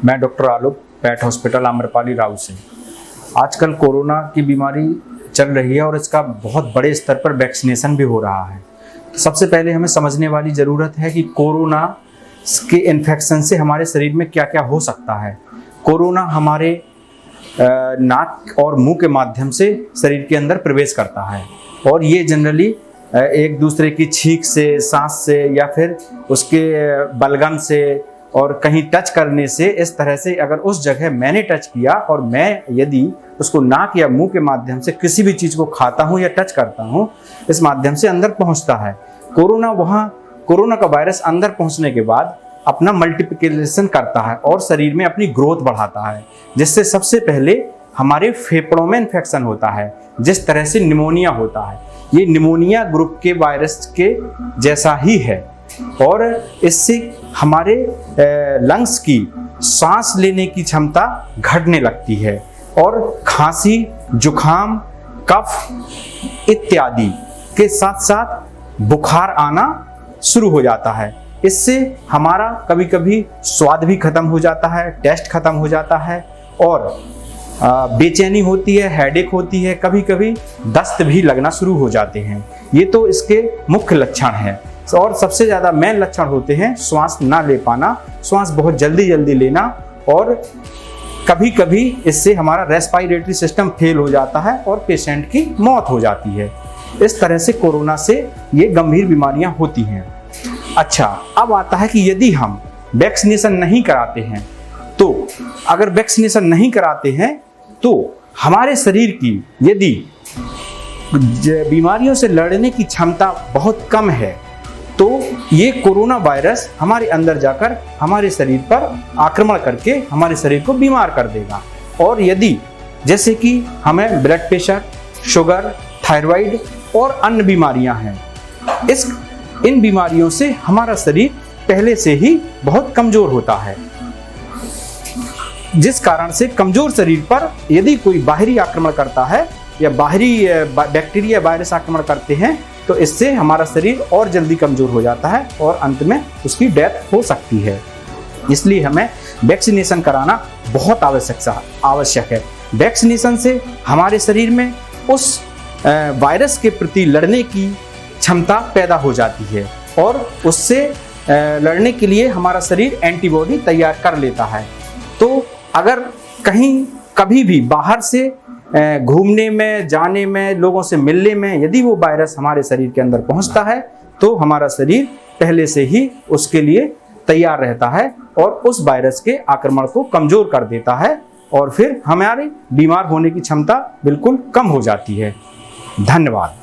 मैं डॉक्टर आलोक, पेट हॉस्पिटल आम्रपाली राव से। आजकल कोरोना की बीमारी चल रही है और इसका बहुत बड़े स्तर पर वैक्सीनेशन भी हो रहा है। सबसे पहले हमें समझने वाली ज़रूरत है कि कोरोना के इन्फेक्शन से हमारे शरीर में क्या क्या हो सकता है। कोरोना हमारे नाक और मुंह के माध्यम से शरीर के अंदर प्रवेश करता है और ये जनरली एक दूसरे की छींक से, सांस से या फिर उसके बलगम से और कहीं टच करने से, इस तरह से अगर उस जगह मैंने टच किया और मैं यदि उसको नाक या मुंह के माध्यम से किसी भी चीज़ को खाता हूं या टच करता हूं, इस माध्यम से अंदर पहुंचता है। कोरोना का वायरस अंदर पहुंचने के बाद अपना मल्टीप्लिकेशन करता है और शरीर में अपनी ग्रोथ बढ़ाता है, जिससे सबसे पहले हमारे फेफड़ों में इन्फेक्शन होता है। जिस तरह से निमोनिया होता है, ये निमोनिया ग्रुप के वायरस के जैसा ही है और इससे हमारे लंग्स की सांस लेने की क्षमता घटने लगती है और खांसी, जुखाम, कफ इत्यादि के साथ साथ बुखार आना शुरू हो जाता है। इससे हमारा कभी कभी स्वाद भी खत्म हो जाता है, टेस्ट खत्म हो जाता है और बेचैनी होती है, हेडेक होती है, कभी कभी दस्त भी लगना शुरू हो जाते हैं। ये तो इसके मुख्य लक्षण हैं और सबसे ज़्यादा मेन लक्षण होते हैं श्वास ना ले पाना, श्वास बहुत जल्दी लेना और कभी कभी इससे हमारा रेस्पिरेटरी सिस्टम फेल हो जाता है और पेशेंट की मौत हो जाती है। इस तरह से कोरोना से ये गंभीर बीमारियां होती हैं। अच्छा, अब आता है कि यदि हम वैक्सीनेशन नहीं कराते हैं तो अगर वैक्सीनेशन नहीं कराते हैं तो हमारे शरीर की यदि बीमारियों से लड़ने की क्षमता बहुत कम है तो ये कोरोना वायरस हमारे अंदर जाकर हमारे शरीर पर आक्रमण करके हमारे शरीर को बीमार कर देगा। और यदि जैसे कि हमें ब्लड प्रेशर, शुगर, थायराइड और अन्य बीमारियां हैं, इन बीमारियों से हमारा शरीर पहले से ही बहुत कमज़ोर होता है, जिस कारण से कमज़ोर शरीर पर यदि कोई बाहरी आक्रमण करता है या बाहरी बैक्टीरिया वायरस आक्रमण करते हैं तो इससे हमारा शरीर और जल्दी कमज़ोर हो जाता है और अंत में उसकी डेथ हो सकती है। इसलिए हमें वैक्सीनेशन कराना बहुत आवश्यक है। वैक्सीनेशन से हमारे शरीर में उस वायरस के प्रति लड़ने की क्षमता पैदा हो जाती है और उससे लड़ने के लिए हमारा शरीर एंटीबॉडी तैयार कर लेता है। तो अगर कहीं कभी भी बाहर से घूमने में, जाने में, लोगों से मिलने में यदि वो वायरस हमारे शरीर के अंदर पहुंचता है तो हमारा शरीर पहले से ही उसके लिए तैयार रहता है और उस वायरस के आक्रमण को कमज़ोर कर देता है और फिर हमारे बीमार होने की क्षमता बिल्कुल कम हो जाती है। धन्यवाद।